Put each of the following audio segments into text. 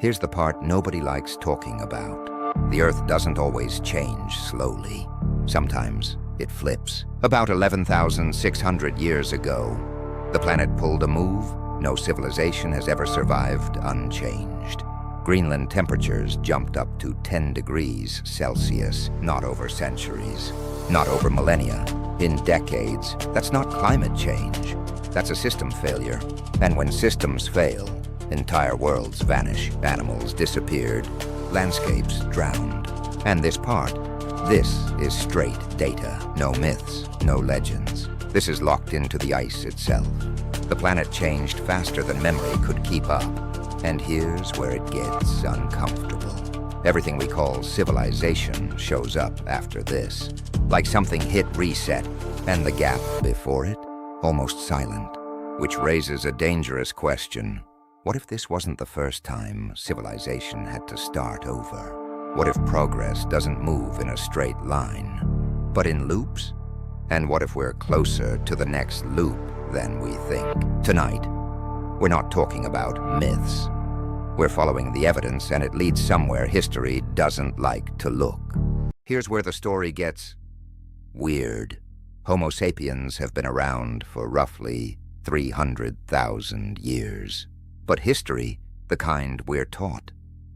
Here's the part nobody likes talking about. The Earth doesn't always change slowly. Sometimes it flips. About 11,600 years ago, the planet pulled a move no civilization has ever survived unchanged. Greenland temperatures jumped up to 10 degrees Celsius, not over centuries, not over millennia, in decades. That's not climate change. That's a system failure. And when systems fail, entire worlds vanish, animals disappeared, landscapes drowned. And this is straight data. No myths, no legends. This is locked into the ice itself. The planet changed faster than memory could keep up. And here's where it gets uncomfortable. Everything we call civilization shows up after this. Like something hit reset, and the gap before it, almost silent. Which raises a dangerous question. What if this wasn't the first time civilization had to start over? What if progress doesn't move in a straight line, but in loops? And what if we're closer to the next loop than we think? Tonight, we're not talking about myths. We're following the evidence, and it leads somewhere history doesn't like to look. Here's where the story gets weird. Homo sapiens have been around for roughly 300,000 years. But history, the kind we're taught,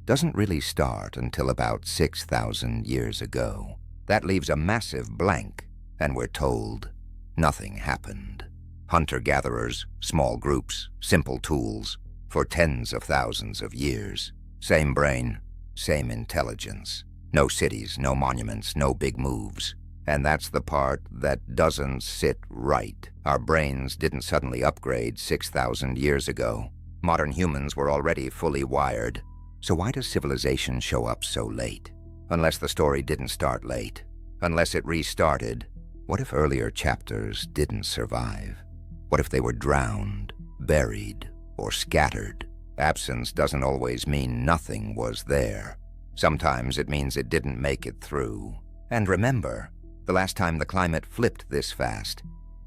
doesn't really start until about 6,000 years ago. That leaves a massive blank, and we're told nothing happened. Hunter-gatherers, small groups, simple tools, for tens of thousands of years. Same brain, same intelligence. No cities, no monuments, no big moves. And that's the part that doesn't sit right. Our brains didn't suddenly upgrade 6,000 years ago. Modern humans were already fully wired. So why does civilization show up so late? Unless the story didn't start late. Unless it restarted. What if earlier chapters didn't survive? What if they were drowned, buried, or scattered? Absence doesn't always mean nothing was there. Sometimes it means it didn't make it through. And remember, the last time the climate flipped this fast,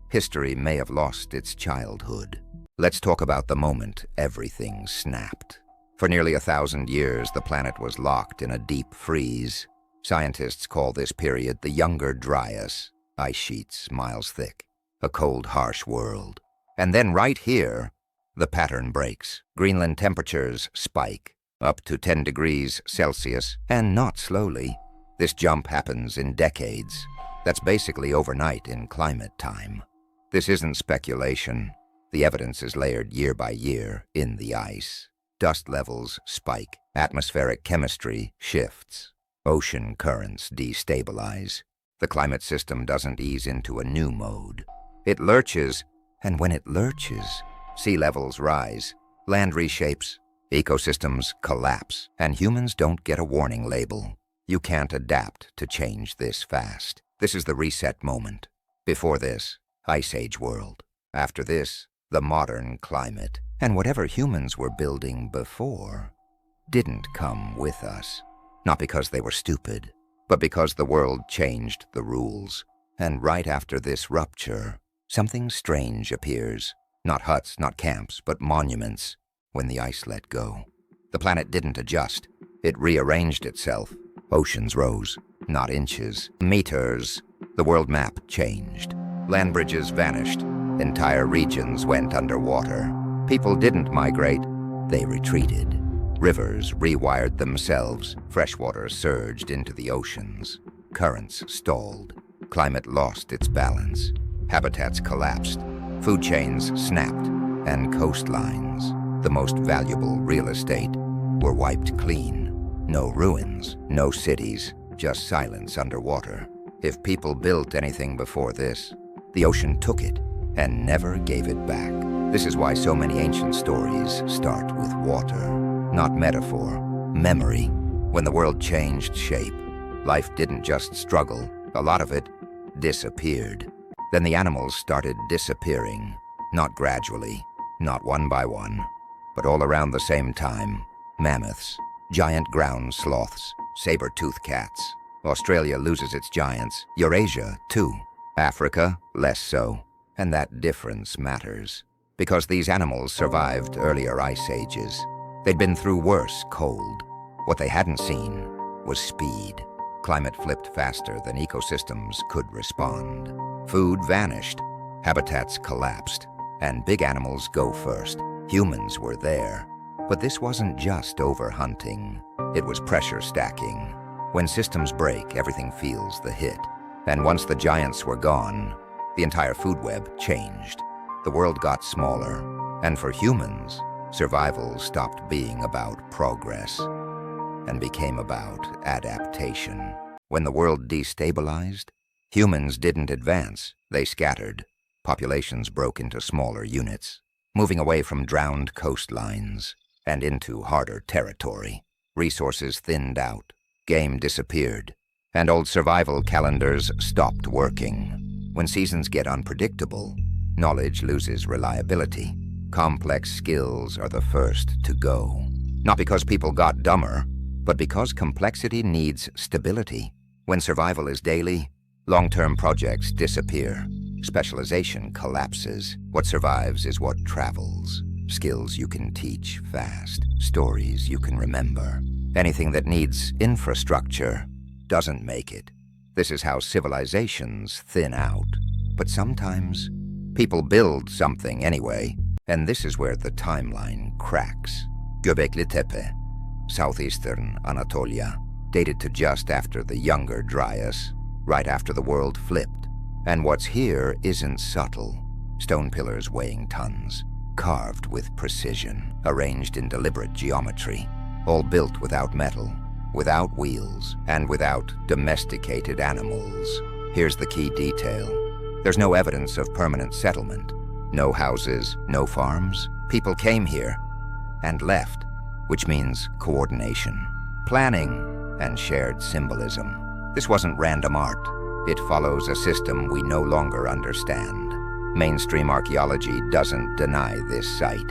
history may have lost its childhood. Let's talk about the moment everything snapped. For nearly 1,000 years, the planet was locked in a deep freeze. Scientists call this period the Younger Dryas, ice sheets miles thick, a cold, harsh world. And then right here, the pattern breaks. Greenland temperatures spike up to 10 degrees Celsius, and not slowly. This jump happens in decades. That's basically overnight in climate time. This isn't speculation. The evidence is layered year by year in the ice. Dust levels spike. Atmospheric chemistry shifts. Ocean currents destabilize. The climate system doesn't ease into a new mode. It lurches, and when it lurches, sea levels rise, land reshapes, ecosystems collapse, and humans don't get a warning label. You can't adapt to change this fast. This is the reset moment. Before this, Ice Age world. After this, the modern climate. And whatever humans were building before didn't come with us. Not because they were stupid, but because the world changed the rules. And right after this rupture, something strange appears. Not huts, not camps, but monuments when the ice let go. The planet didn't adjust. It rearranged itself. Oceans rose, not inches, meters. The world map changed. Land bridges vanished. Entire regions went underwater. People didn't migrate, they retreated. Rivers rewired themselves. Freshwater surged into the oceans. Currents stalled. Climate lost its balance. Habitats collapsed. Food chains snapped. And coastlines, the most valuable real estate, were wiped clean. No ruins, no cities, just silence underwater. If people built anything before this, the ocean took it and never gave it back. This is why so many ancient stories start with water. Not metaphor, memory. When the world changed shape, life didn't just struggle. A lot of it disappeared. Then the animals started disappearing. Not gradually, not one by one, but all around the same time. Mammoths, giant ground sloths, saber-toothed cats. Australia loses its giants. Eurasia, too. Africa, less so. And that difference matters. Because these animals survived earlier ice ages. They'd been through worse cold. What they hadn't seen was speed. Climate flipped faster than ecosystems could respond. Food vanished, habitats collapsed, and big animals go first. Humans were there. But this wasn't just overhunting. It was pressure stacking. When systems break, everything feels the hit. And once the giants were gone, the entire food web changed. The world got smaller. And for humans, survival stopped being about progress and became about adaptation. When the world destabilized, humans didn't advance, they scattered. Populations broke into smaller units, moving away from drowned coastlines and into harder territory. Resources thinned out, game disappeared, and old survival calendars stopped working. When seasons get unpredictable, knowledge loses reliability. Complex skills are the first to go. Not because people got dumber, but because complexity needs stability. When survival is daily, long-term projects disappear. Specialization collapses. What survives is what travels. Skills you can teach fast, stories you can remember. Anything that needs infrastructure doesn't make it. This is how civilizations thin out. But sometimes, people build something anyway, and this is where the timeline cracks. Gobekli Tepe, southeastern Anatolia, dated to just after the Younger Dryas, right after the world flipped. And what's here isn't subtle. Stone pillars weighing tons, carved with precision, arranged in deliberate geometry, all built without metal, without wheels, and without domesticated animals. Here's the key detail. There's no evidence of permanent settlement. No houses, no farms. People came here and left, which means coordination, planning, and shared symbolism. This wasn't random art. It follows a system we no longer understand. Mainstream archaeology doesn't deny this site,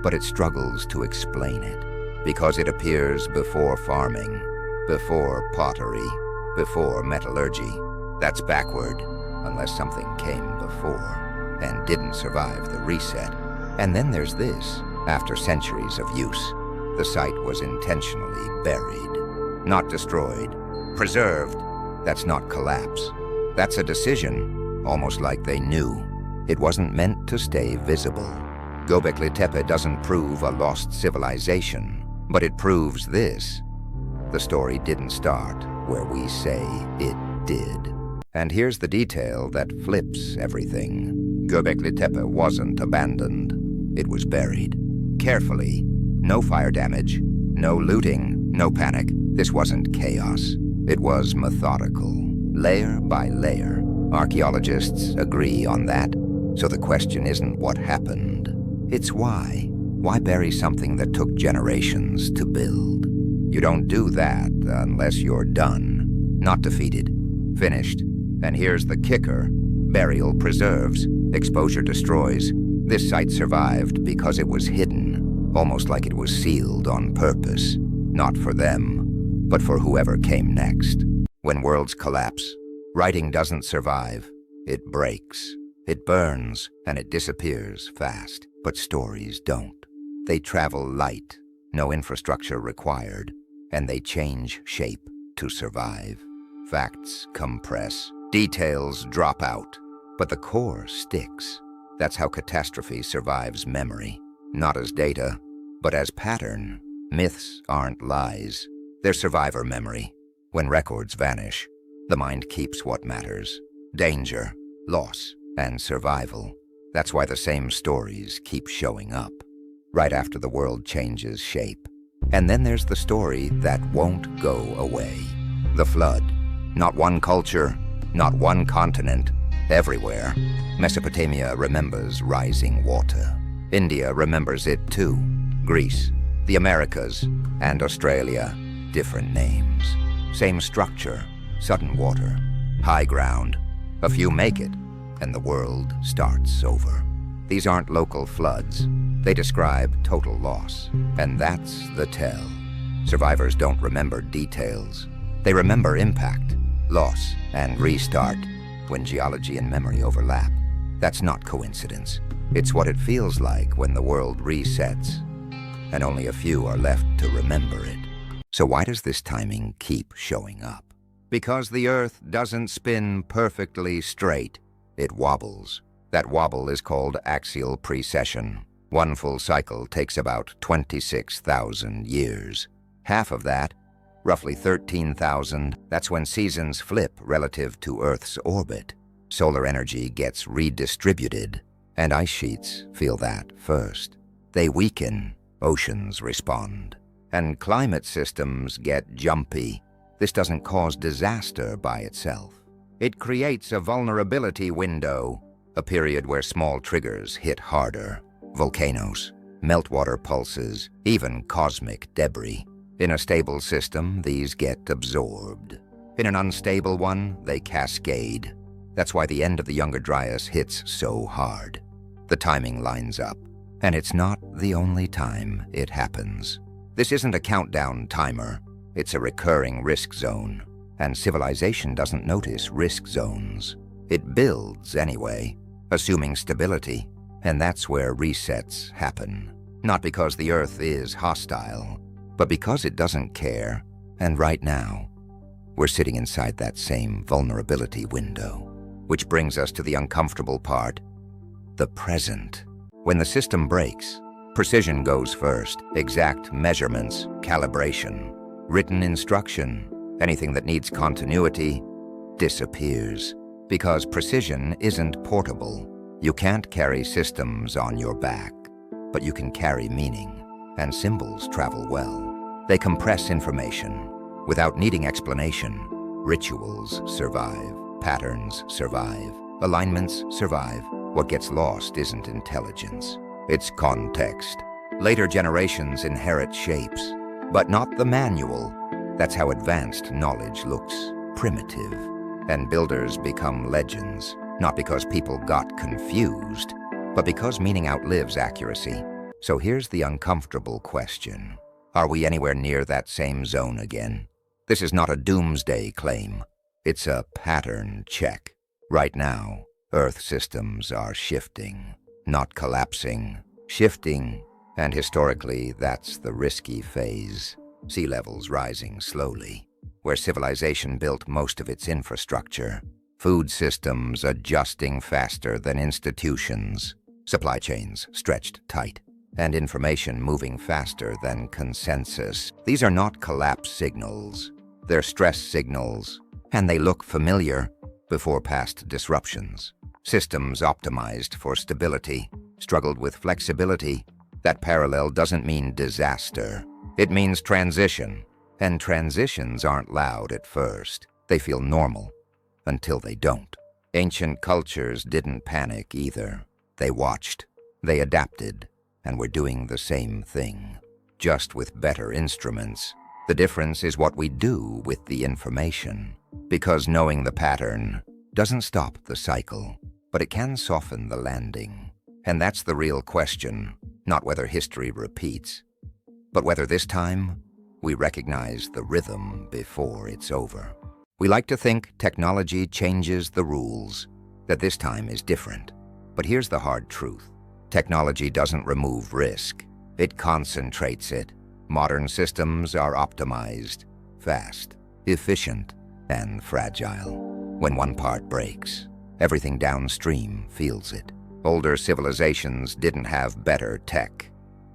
but it struggles to explain it because it appears before farming, before pottery, before metallurgy. That's backward, unless something came before and didn't survive the reset. And then there's this. After centuries of use, the site was intentionally buried, not destroyed, preserved. That's not collapse. That's a decision, almost like they knew. It wasn't meant to stay visible. Gobekli Tepe doesn't prove a lost civilization, but it proves this. The story didn't start where we say it did. And here's the detail that flips everything. Gobekli Tepe wasn't abandoned. It was buried. Carefully. No fire damage, no looting, no panic. This wasn't chaos. It was methodical, layer by layer. Archaeologists agree on that. So the question isn't what happened. It's why. Why bury something that took generations to build? You don't do that unless you're done. Not defeated. Finished. And here's the kicker. Burial preserves. Exposure destroys. This site survived because it was hidden, almost like it was sealed on purpose. Not for them, but for whoever came next. When worlds collapse, writing doesn't survive. It breaks. It burns, and it disappears fast. But stories don't. They travel light, no infrastructure required, and they change shape to survive. Facts compress, details drop out, but the core sticks. That's how catastrophe survives memory, not as data, but as pattern. Myths aren't lies. They're survivor memory. When records vanish, the mind keeps what matters. Danger, loss, and survival. That's why the same stories keep showing up, right after the world changes shape. And then there's the story that won't go away. The flood. Not one culture, not one continent, everywhere. Mesopotamia remembers rising water. India remembers it too. Greece, the Americas, and Australia, different names. Same structure, sudden water, high ground. A few make it, and the world starts over. These aren't local floods. They describe total loss, and that's the tell. Survivors don't remember details. They remember impact, loss, and restart when geology and memory overlap. That's not coincidence. It's what it feels like when the world resets. and only a few are left to remember it. So why does this timing keep showing up? Because the Earth doesn't spin perfectly straight. It wobbles. That wobble is called axial precession. One full cycle takes about 26,000 years. Half of that, roughly 13,000, that's when seasons flip relative to Earth's orbit. Solar energy gets redistributed, and ice sheets feel that first. They weaken, oceans respond, and climate systems get jumpy. This doesn't cause disaster by itself. It creates a vulnerability window, a period where small triggers hit harder. Volcanoes, meltwater pulses, even cosmic debris. In a stable system, these get absorbed. In an unstable one, they cascade. That's why the end of the Younger Dryas hits so hard. The timing lines up, and it's not the only time it happens. This isn't a countdown timer. It's a recurring risk zone, and civilization doesn't notice risk zones. It builds anyway, assuming stability, and that's where resets happen. Not because the Earth is hostile, but because it doesn't care, and right now, we're sitting inside that same vulnerability window. Which brings us to the uncomfortable part, the present. When the system breaks, precision goes first, exact measurements, calibration, written instruction, anything that needs continuity disappears. Because precision isn't portable. You can't carry systems on your back, but you can carry meaning, and symbols travel well. They compress information without needing explanation. Rituals survive, patterns survive, alignments survive. What gets lost isn't intelligence, it's context. Later generations inherit shapes, but not the manual. That's how advanced knowledge looks primitive, and builders become legends. Not because people got confused, but because meaning outlives accuracy. So here's the uncomfortable question. Are we anywhere near that same zone again? This is not a doomsday claim. It's a pattern check. Right now, Earth systems are shifting, not collapsing, shifting, and historically, that's the risky phase. Sea levels rising slowly, where civilization built most of its infrastructure. Food systems adjusting faster than institutions, supply chains stretched tight, and information moving faster than consensus. These are not collapse signals, they're stress signals, and they look familiar before past disruptions. Systems optimized for stability struggled with flexibility. That parallel doesn't mean disaster, it means transition, and transitions aren't loud at first. They feel normal. Until they don't. Ancient cultures didn't panic either. They watched, they adapted, and we're doing the same thing, just with better instruments. The difference is what we do with the information. Because knowing the pattern doesn't stop the cycle, but it can soften the landing. And that's the real question, not whether history repeats, but whether this time we recognize the rhythm before it's over. We like to think technology changes the rules, that this time is different. But here's the hard truth. Technology doesn't remove risk. It concentrates it. Modern systems are optimized, fast, efficient, and fragile. When one part breaks, everything downstream feels it. Older civilizations didn't have better tech.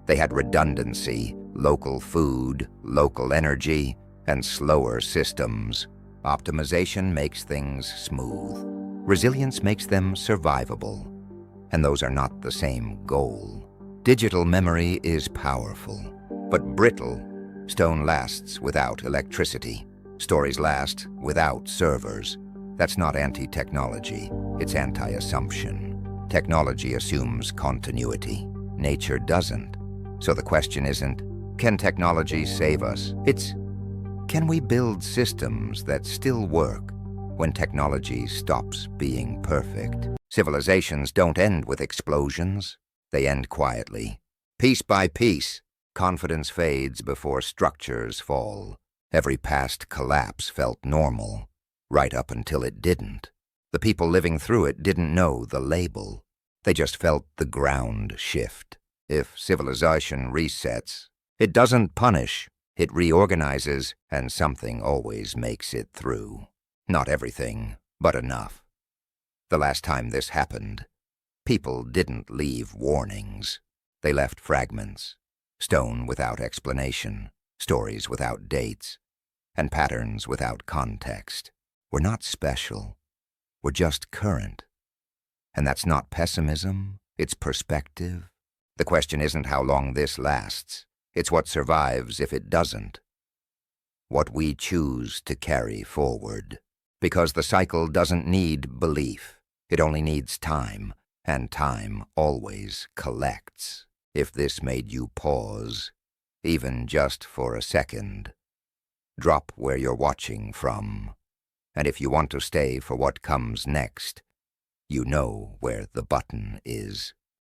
They had redundancy, local food, local energy, and slower systems. Optimization makes things smooth. Resilience makes them survivable. And those are not the same goal. Digital memory is powerful, but brittle. Stone lasts without electricity. Stories last without servers. That's not anti-technology, it's anti-assumption. Technology assumes continuity. Nature doesn't. So the question isn't, can technology save us? It's, can we build systems that still work when technology stops being perfect? Civilizations don't end with explosions. They end quietly. Piece by piece, confidence fades before structures fall. Every past collapse felt normal, right up until it didn't. The people living through it didn't know the label. They just felt the ground shift. If civilization resets, it doesn't punish, it reorganizes, and something always makes it through. Not everything, but enough. The last time this happened, people didn't leave warnings. They left fragments, stone without explanation, stories without dates, and patterns without context. We're not special. We're just current. And that's not pessimism, it's perspective. The question isn't how long this lasts. It's what survives if it doesn't. What we choose to carry forward. Because the cycle doesn't need belief. It only needs time, and time always collects. If this made you pause, even just for a second, drop where you're watching from. And if you want to stay for what comes next, you know where the button is.